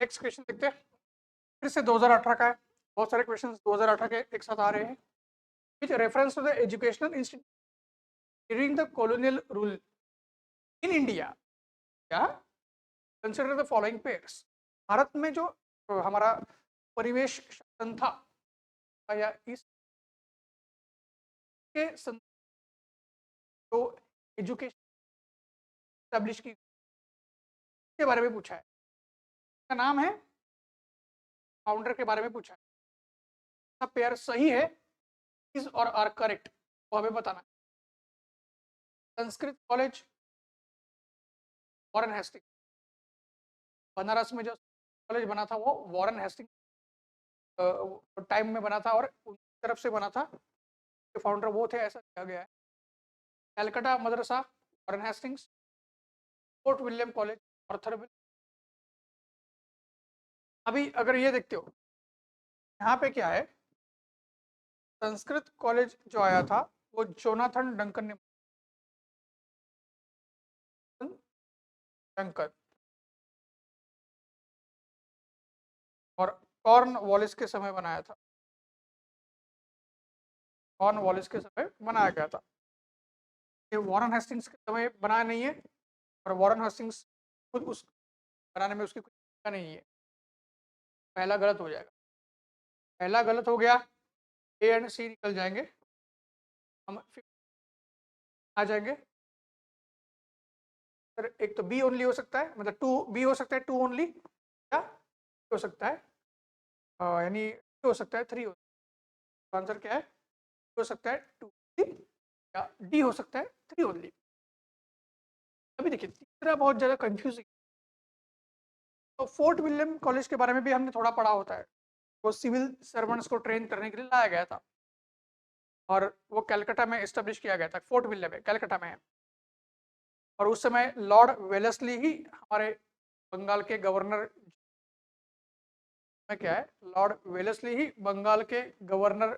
Next question देखते हैं, फिर से 2018 का है। बहुत सारे क्वेश्चन 2018 के एक साथ आ रहे हैं। Which reference to the educational institute during the colonial rule in India, क्या consider the following pairs. Bharat में जो हमारा परिवेश शासन था या इसके जो एजुकेशन स्टैब्लिश की के बारे में पूछा है। इसका नाम है, फाउंडर के बारे में पूछा है। सब पेयर सही है इज और आर करेक्ट वो हमें बताना है। Sanskrit college Warren Hasting, Banaras में जो कॉलेज बना था वो वॉरेन हेस्टिंग टाइम में बना था और उनकी तरफ से बना था, जो फाउंडर वो थे ऐसा किया गया है। Calcutta Madrasa Warren Hastings, Fort William College ऑर्थरविल। अभी अगर ये देखते हो यहाँ पे क्या है, संस्कृत कॉलेज जो आया था वो जोनाथन डंकन ने, डंकन और कॉर्न वॉलिस के समय बनाया था, कॉर्न वॉलिस के समय बनाया गया था। ये वॉरेन हेस्टिंग्स के समय बनाया नहीं है, और वॉरेन हेस्टिंग्स खुद उस बनाने में उसकी कुछ भूमिका नहीं है। पहला गलत हो जाएगा, पहला गलत हो गया, ए एंड सी निकल जाएंगे, हम फिर आ जाएंगे। सर एक तो बी ओनली हो सकता है, मतलब टू बी हो सकता है, टू ओनली, या हो सकता है यानी हो सकता है थ्री हो। आंसर क्या है, हो सकता है टू या डी हो सकता है थ्री ओनली। अभी देखिए तीसरा बहुत ज़्यादा कंफ्यूजिंग। तो फोर्ट विलियम कॉलेज के बारे में भी हमने थोड़ा पढ़ा होता है, वो सिविल सर्वेंट्स को ट्रेन करने के लिए लाया गया था, और वो कलकत्ता में इस्टेब्लिश किया गया था। फोर्ट विलियम है कलकत्ता में है, और उस समय लॉर्ड वेलेस्ली ही हमारे बंगाल के गवर्नर में क्या है, लॉर्ड वेलेस्ली ही बंगाल के गवर्नर।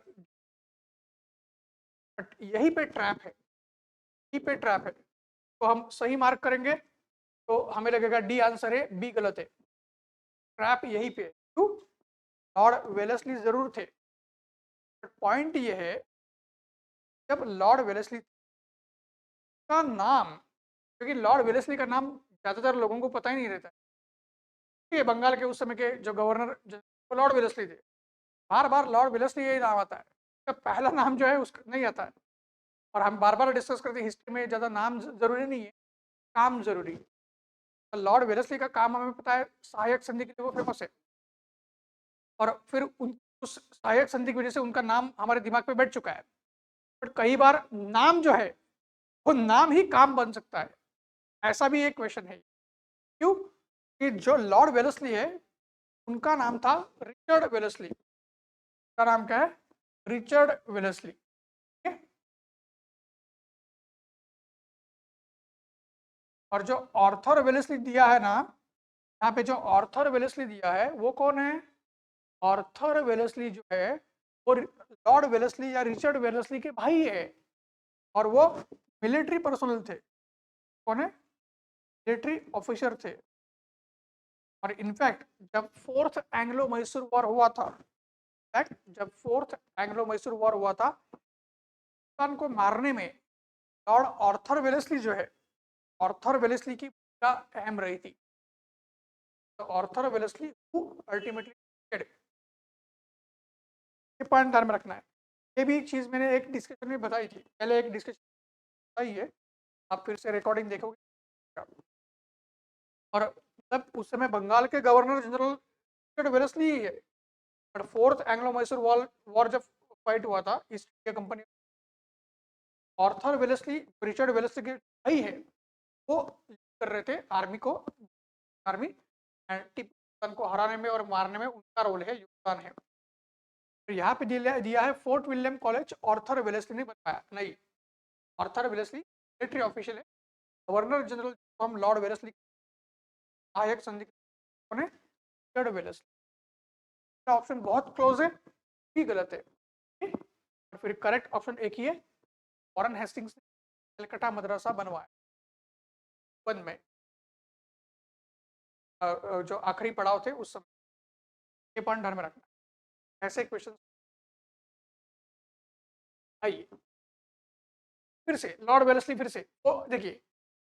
बट यही पे ट्रैप है, यही पे ट्रैप है। तो हम सही मार्क करेंगे तो हमें लगेगा डी आंसर है, बी गलत है। ट्रैप यही पे है। क्यों, लॉर्ड वेलेस्ली जरूर थे, बट पॉइंट ये है जब लॉर्ड वेलेस्ली का नाम, क्योंकि लॉर्ड वेलेस्ली का नाम ज्यादातर लोगों को पता ही नहीं रहता। ये बंगाल के उस समय के जो गवर्नर वो लॉर्ड वेलेस्ली थे, बार बार लॉर्ड वेलेस्ली यही नाम आता है, तो पहला नाम जो है उसका नहीं आता है। और हम बार बार डिस्कस करते हैं हिस्ट्री में ज़्यादा नाम जरूरी नहीं है, काम जरूरी है। तो लॉर्ड वेलेस्ली का काम हमें पता है, सहायक संधि के लिए वो फेमस है, और फिर उस सहायक संधि की वजह से उनका नाम हमारे दिमाग पे बैठ चुका है। बट कई बार नाम जो है वो नाम ही काम बन सकता है, ऐसा भी एक क्वेश्चन है। क्यों, कि जो लॉर्ड वेलेस्ली है उनका नाम था रिचर्ड वेलेस्ली। का नाम क्या है, रिचर्ड वेलेस्ली। ठीक है, और जो ऑर्थर वेलेस्ली दिया है ना, यहाँ पे जो ऑर्थर वेलेस्ली दिया है वो कौन है, ऑर्थर वेलेस्ली जो है वो लॉर्ड वेलेस्ली या रिचर्ड वेलेस्ली के भाई है, और वो मिलिट्री पर्सनल थे। कौन है, मिलिट्री ऑफिसर थे। और इनफैक्ट जब फोर्थ एंग्लो मैसूर वॉर हुआ था, इनफैक्ट जब फोर्थ एंग्लो मैसूर वॉर हुआ था, पाकिस्तान को मारने में लॉर्ड ऑर्थर वेलेस्ली जो है, ऑर्थर वेलेस्ली की भूमिका अहम रही थी। तो ऑर्थर वेलेस्ली हु अल्टीमेटली, ये पॉइंट ध्यान में रखना है। ये भी चीज़ मैंने एक डिस्कशन में बताई थी, पहले एक डिस्कशन बताई है, आप फिर से रिकॉर्डिंग देखोगे। और मतलब उस समय बंगाल के गवर्नर जनरल रिचर्ड वेलेस्ली ही है। But fourth Anglo Mysore war जब फाइट हुआ था East India company, Arthur Wellesley, Richard Wellesley के भाई है, वो कर रहे थे आर्मी को, आर्मी एंड टिप्पू सुल्तान को हराने में और मारने में उनका रोल है, योगदान है। तो यहाँ पे दिया है Fort William college Arthur Wellesley ने बताया नहीं, ऑर्थर वेलेस्ली मिलिट्री ऑफिशियल है, गवर्नर जनरल हम लॉर्ड वेलेस्ली सहायक संधि ने रिचर्ड वेलेस्ली। ऑप्शन बहुत क्लोज है, भी गलत है। और फिर करेक्ट ऑप्शन एक ही है, वॉरेन हेस्टिंग्स ने कलकत्ता मदरसा बनवाया वन में। जो आखिरी पड़ाव थे उस समय, ये पॉइंट ध्यान में रखना। ऐसे क्वेश्चन आइए फिर से लॉर्ड वेलेस्ली, फिर से वो देखिए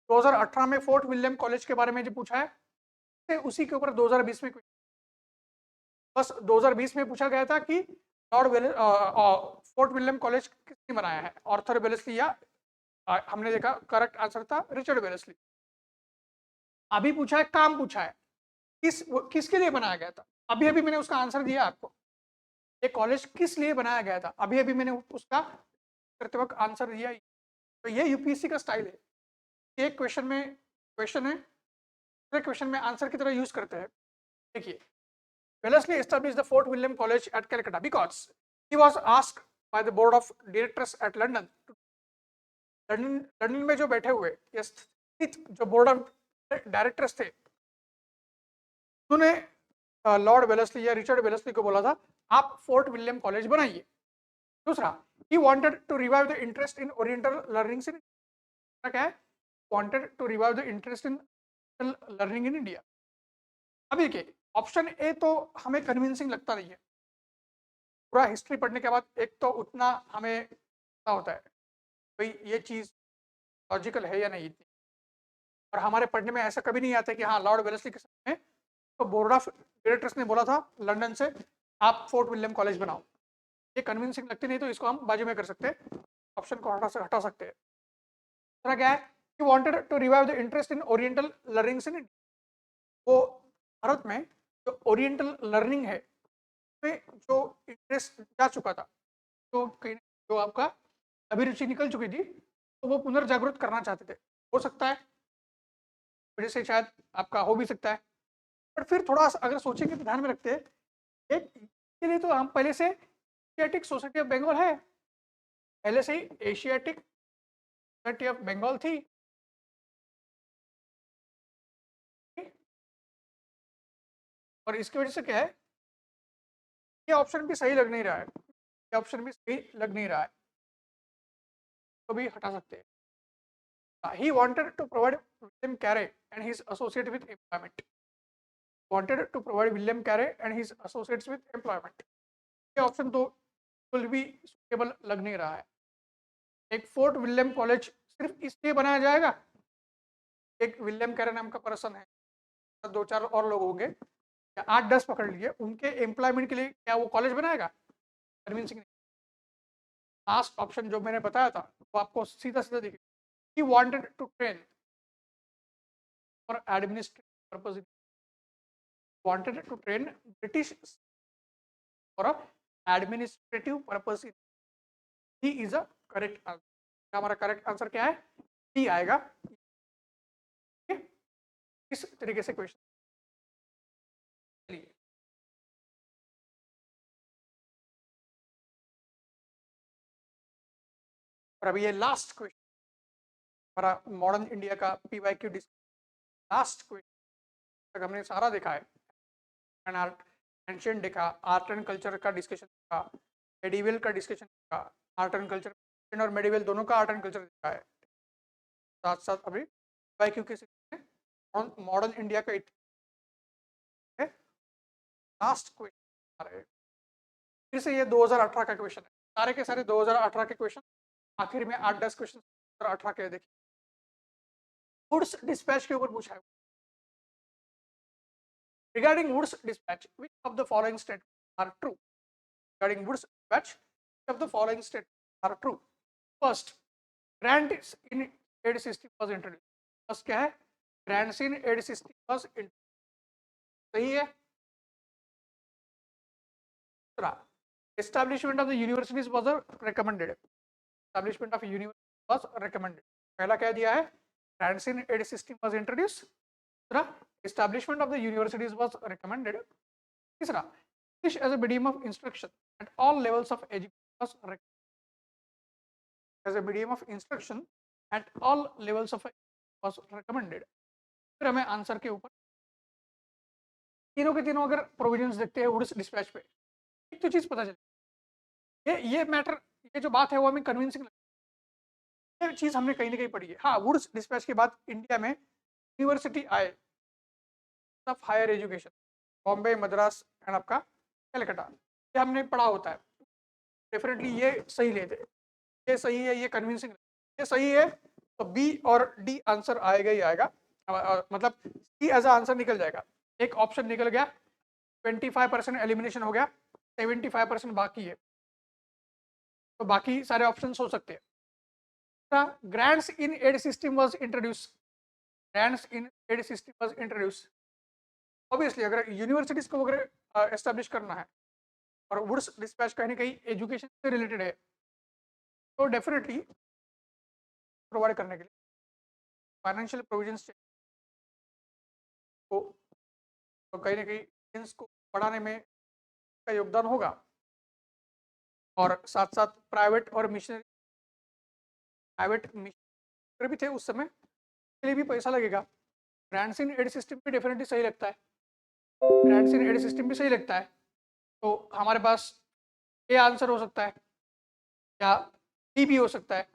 2018 में फोर्ट विलियम कॉलेज के बारे में जो पूछा है, उसी के ऊपर 2020 में बस 2020 में पूछा गया था कि लॉर्ड वेले फोर्ट विलियम कॉलेज किसने बनाया है, आर्थर वेलेस्ली या हमने देखा करेक्ट आंसर था रिचर्ड वेलेस्ली। अभी पूछा है, काम पूछा है, किसके लिए बनाया गया था, अभी अभी मैंने उसका आंसर दिया आपको। ये कॉलेज किस लिए बनाया गया था, अभी अभी मैंने उसका करते वक्त आंसर दिया। तो ये यूपीएससी का स्टाइल है, एक क्वेश्चन में क्वेश्चन है, दूसरे क्वेश्चन में आंसर की तरह यूज करते हैं। देखिए Wellesley established the Fort William College at Calcutta because he was asked by the board of directors at London. London में जो बैठे हुए जो बोर्ड ऑफ डायरेक्टर्स थे, उन्होंने लॉर्ड वेलेस्ली या रिचर्ड वेलेस्ली को बोला था आप फोर्ट विलियम कॉलेज बनाइए। दूसरा, he wanted to revive the interest in Oriental learning in क्या है, wanted to revive the interest in learning in India। अभी देखिए ऑप्शन ए तो हमें कन्विंसिंग लगता नहीं है, पूरा हिस्ट्री पढ़ने के बाद एक तो उतना हमें पता होता है भाई ये चीज़ लॉजिकल है या नहीं इतनी, और हमारे पढ़ने में ऐसा कभी नहीं आता कि हाँ लॉर्ड वेलेस्ली के समय में तो बोर्ड ऑफ डायरेक्टर्स ने बोला था लंदन से आप फोर्ट विलियम कॉलेज बनाओ, ये कन्विंसिंग लगती नहीं, तो इसको हम बाजू में कर सकते हैं, ऑप्शन को हटा सकते हैं। दूसरा क्या है, he wanted to revive the interest in oriental learning in India, वो भारत में जो ओरिएंटल लर्निंग है में जो इंटरेस्ट जा चुका था, तो कहीं जो आपका अभिरुचि निकल चुकी थी, तो वो पुनर्जागृत करना चाहते थे। हो सकता है वजह से शायद आपका हो भी सकता है, पर फिर थोड़ा अगर सोचेंगे तो ध्यान में रखते हैं एक के लिए तो हम पहले से एशियाटिक सोसाइटी ऑफ बंगाल है, पहले से ही एशियाटिक सोसाइटी ऑफ बंगाल थी, और इसकी वजह से क्या है, ये ऑप्शन भी सही लग नहीं रहा है, ये ऑप्शन भी सही लग नहीं रहा है, तो भी हटा सकते हैं। He wanted to provide William Carey and his associates with employment. Wanted to provide William Carey and his associates with employment. ये ऑप्शन तो बिल्कुल भी सुटेबल लग नहीं रहा है। एक फोर्ट विलियम कॉलेज सिर्फ इसलिए बनाया जाएगा, एक विलियम कैरे नाम का पर्सन है, दो चार और लोग होंगे या 8-10 पकड़ लीजिए, उनके एम्प्लॉयमेंट के लिए क्या वो कॉलेज बनाएगा, कन्विंसिंग नहीं। लास्ट ऑप्शन जो मैंने बताया था वो आपको सीधा सीधा देखिए, he wanted to train for administrative purpose, wanted to train British for a administrative purpose, he is a correct answer। हमारा करेक्ट आंसर क्या है, डी आएगा। इस तरीके से क्वेश्चन, चलिए और अभी ये लास्ट क्वेश्चन हमारा मॉडर्न इंडिया का पीवाईक्यू लास्ट क्वेश्चन तक हमने सारा देखा है, एंड आर्ट एंशिएंट देखा, आर्ट एंड कल्चर का डिस्कशन देखा, मेडिवल का डिस्कशन देखा, आर्ट एंड कल्चर और मेडिवल दोनों का आर्ट एंड कल्चर देखा है, साथ साथ अभी पीवाईक्यू के मॉडर्न इंडिया का है। लास्ट क्वेश्चन आ रहे हैं, फिर से ये 2018 का क्वेश्चन है, सारे के सारे 2018 के क्वेश्चन, आखिर में 8-10 क्वेश्चन 2018 के देखिए। वुड्स डिस्पैच के ऊपर पूछा है, regarding Wood's dispatch which of the following statements are true, regarding Wood's dispatch which of the following statements are true। first, grants in aid system was introduced, first क्या है, grants in aid system was introduced, सही है। दूसरा, establishment of the universities was recommended, establishment of university was recommended, पहला क्या दिया है, grants in aid system was introduced, दूसरा establishment of the universities was recommended, तीसरा English as a medium of instruction at all levels of education was recommended, as a medium of instruction at all levels of was recommended। फिर हमें answer के ऊपर तीनों के तीनों अगर provisions देखते हैं वुड्स डिस्पैच पे, एक तो चीज पता चले, ये मैटर, ये जो बात है वो हमें कन्विंसिंग लगती है, ये चीज हमने कहीं ना कहीं पढ़ी है। हाँ, वुड्स डिस्पैच के बाद इंडिया में यूनिवर्सिटी आए, of higher education, Bombay, Madras and आपका कलकत्ता, ये हमने पढ़ा होता है। डेफिनेटली ये सही लेते, ये सही है, ये कन्विंसिंग, ये सही है, तो बी और डी आंसर आएगा ही आएगा। मतलब सी एज आंसर निकल जाएगा, एक ऑप्शन निकल गया, 25% एलिमिनेशन हो गया, 75% बाकी है, तो बाकी सारे ऑप्शन हो सकते हैं। Grants in aid system was introduce, grants in aid system was introduce. Obviously अगर यूनिवर्सिटीज को अगर एस्टेब्लिश करना है और वुड्स डिस्पैच कहीं ना कहीं एजुकेशन से रिलेटेड है, तो डेफिनेटली प्रोवाइड करने के लिए फाइनेंशियल प्रोविजंस को, तो कहीं ना कहीं स्टूडेंट्स को पढ़ाने में का योगदान होगा, और साथ साथ प्राइवेट और मिशनरी, प्राइवेट मिशनरी भी थे उस समय, के लिए भी पैसा लगेगा। ग्रांट्स इन एड सिस्टम भी डेफिनेटली सही लगता है, ग्रांट्स इन एड सिस्टम भी सही लगता है, तो हमारे पास ये आंसर हो सकता है या डी भी हो सकता है।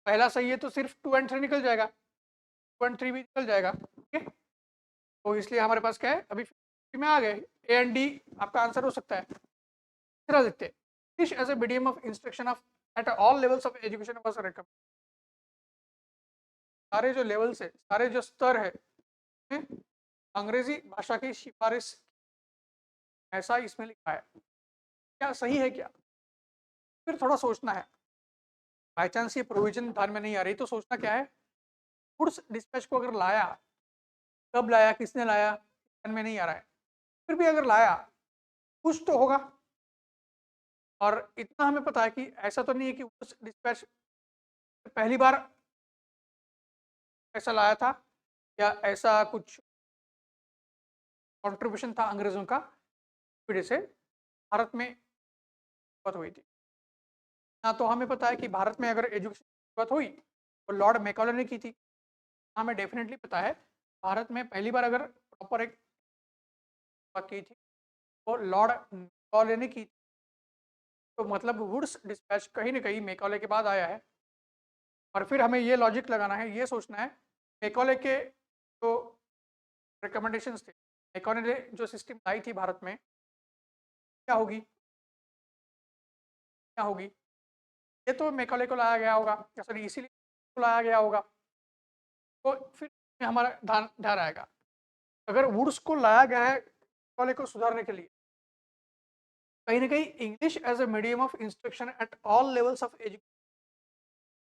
पहला सही है तो सिर्फ 2 और 3 निकल जाएगा, 2 और 3 भी निकल जाएगा, ठीक है। तो इसलिए हमारे पास क्या है, अभी 50 में आ गए, ए एंड डी आपका आंसर हो सकता है। तीसरा देखते हैं, English as a medium of instruction of at all levels of education was recommended. सारे जो लेवल्स है, सारे जो स्तर है, अंग्रेजी भाषा की सिफारिश, ऐसा इसमें लिखा है, क्या सही है क्या? फिर थोड़ा सोचना है, बाई चांस ये प्रोविजन ध्यान में नहीं आ रही तो सोचना क्या है, गुड्स डिस्पैच को अगर लाया, कब लाया, किसने लाया, ध्यान में नहीं आ रहा है, फिर भी अगर लाया कुछ तो होगा। और इतना हमें पता है कि ऐसा तो नहीं है कि गुड्स डिस्पैच पहली बार ऐसा लाया था, या ऐसा कुछ कंट्रीब्यूशन था अंग्रेजों का वजह से भारत में बात हुई थी ना। तो हमें पता है कि भारत में अगर एजुकेशन की बात हुई तो लॉर्ड मैकॉले ने की थी, हमें डेफिनेटली पता है भारत में पहली बार अगर प्रॉपर एक बात की थी वो लॉर्ड मैकॉले ने की थी, तो मतलब वुड्स डिस्पैच कहीं ना कहीं मैकॉले के बाद आया है। और फिर हमें ये लॉजिक लगाना है, ये सोचना है मैकॉले के जो रिकमेंडेशंस थे, मैकॉले ने जो सिस्टम लाई थी भारत में, क्या होगी, क्या होगी, ये तो मैकॉले को लाया गया होगा, या सॉरी इसीलिए लाया गया होगा, तो फिर हमारा ध्यान ध्यान आएगा। अगर वुड्स को लाया गया है मैकॉले को सुधारने के लिए, कहीं ना कहीं English as a medium of instruction at all levels of education,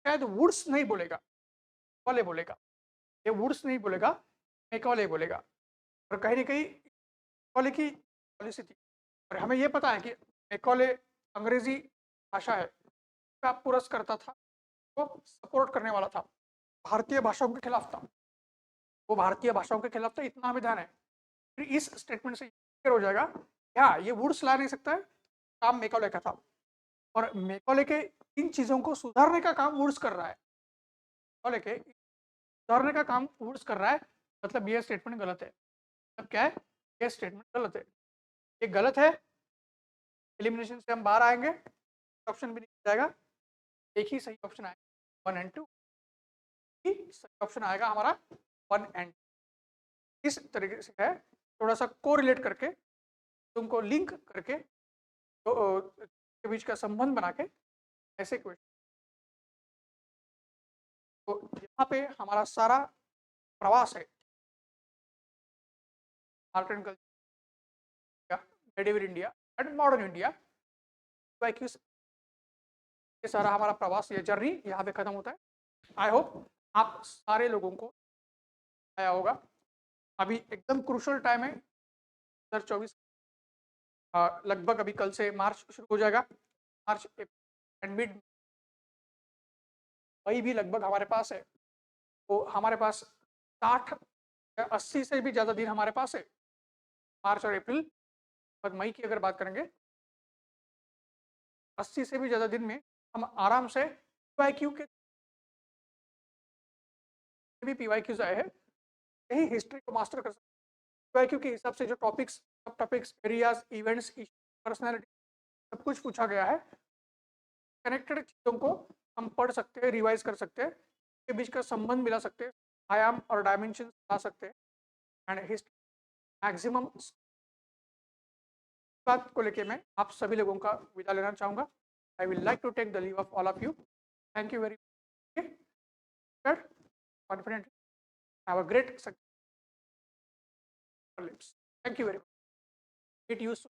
शायद वुड्स नहीं बोलेगा, मैकॉले बोलेगा, ये वुड्स नहीं बोलेगा, मैकॉले बोलेगा। और कहीं ना कहीं मैकॉले की पॉलिसी थी, और हमें ये पता है कि मैकॉले अंग्रेजी भाषा है का पुरस्कार करता था, वो सपोर्ट करने वाला था, भारतीय भाषाओं के खिलाफ था, वो भारतीय भाषाओं के खिलाफ था, इतना हमें ध्यान है। फिर इस स्टेटमेंट से क्लियर हो जाएगा, हाँ ये वुड्स ला नहीं सकता है, काम मैकॉले का था, और मैकॉले के इन चीज़ों को सुधारने का काम वुड्स कर रहा है, मैकॉले के सुधारने का काम वुड्स कर रहा है, मतलब ये स्टेटमेंट गलत है। अब क्या है, ये स्टेटमेंट गलत है, ये गलत है, एलिमिनेशन से हम बाहर आएंगे, ऑप्शन भी निकल जाएगा, एक ही सही ऑप्शन आएगा 1 और 2, सही ऑप्शन आएगा हमारा 1 और 2। इस तरीके से है, थोड़ा सा कोरिलेट करके, तुमको लिंक करके, तो के बीच का संबंध बना के ऐसे क्वेश्चन, तो यहाँ पे हमारा सारा प्रवास है art and culture, medieval India and modern India, ये सारा हमारा प्रवास, ये जर्नी यहाँ पे खत्म होता है। आई होप आप सारे लोगों को आया होगा। अभी एकदम क्रूशल टाइम है 2024, लगभग अभी कल से मार्च शुरू हो जाएगा, मार्च एंड मिड मई भी लगभग हमारे पास है, तो हमारे पास 60 या 80 से भी ज़्यादा दिन हमारे पास है, मार्च और अप्रैल, और मई की अगर बात करेंगे 80 से भी ज़्यादा दिन में हम आराम से PYQ के भी PYQs आए हैं, यही हिस्ट्री को मास्टर कर सकते हैं। PYQ के हिसाब से जो टॉपिक्स, सब टॉपिक्स, एरियाज, इवेंट्स, पर्सनैलिटी, सब कुछ पूछा गया है, कनेक्टेड चीज़ों को हम पढ़ सकते हैं, रिवाइज कर सकते हैं, के बीच का संबंध मिला सकते हैं, आयाम और डायमेंशन ला सकते हैं, एंड हिस्ट्री मैक्सिमम बात को लेके मैं आप सभी लोगों का विदा लेना चाहूँगा। I will like to take the leave of all of you. Thank you very much. Confident, have a great lips. Thank you very much. It used to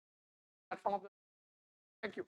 platform of the. Thank you.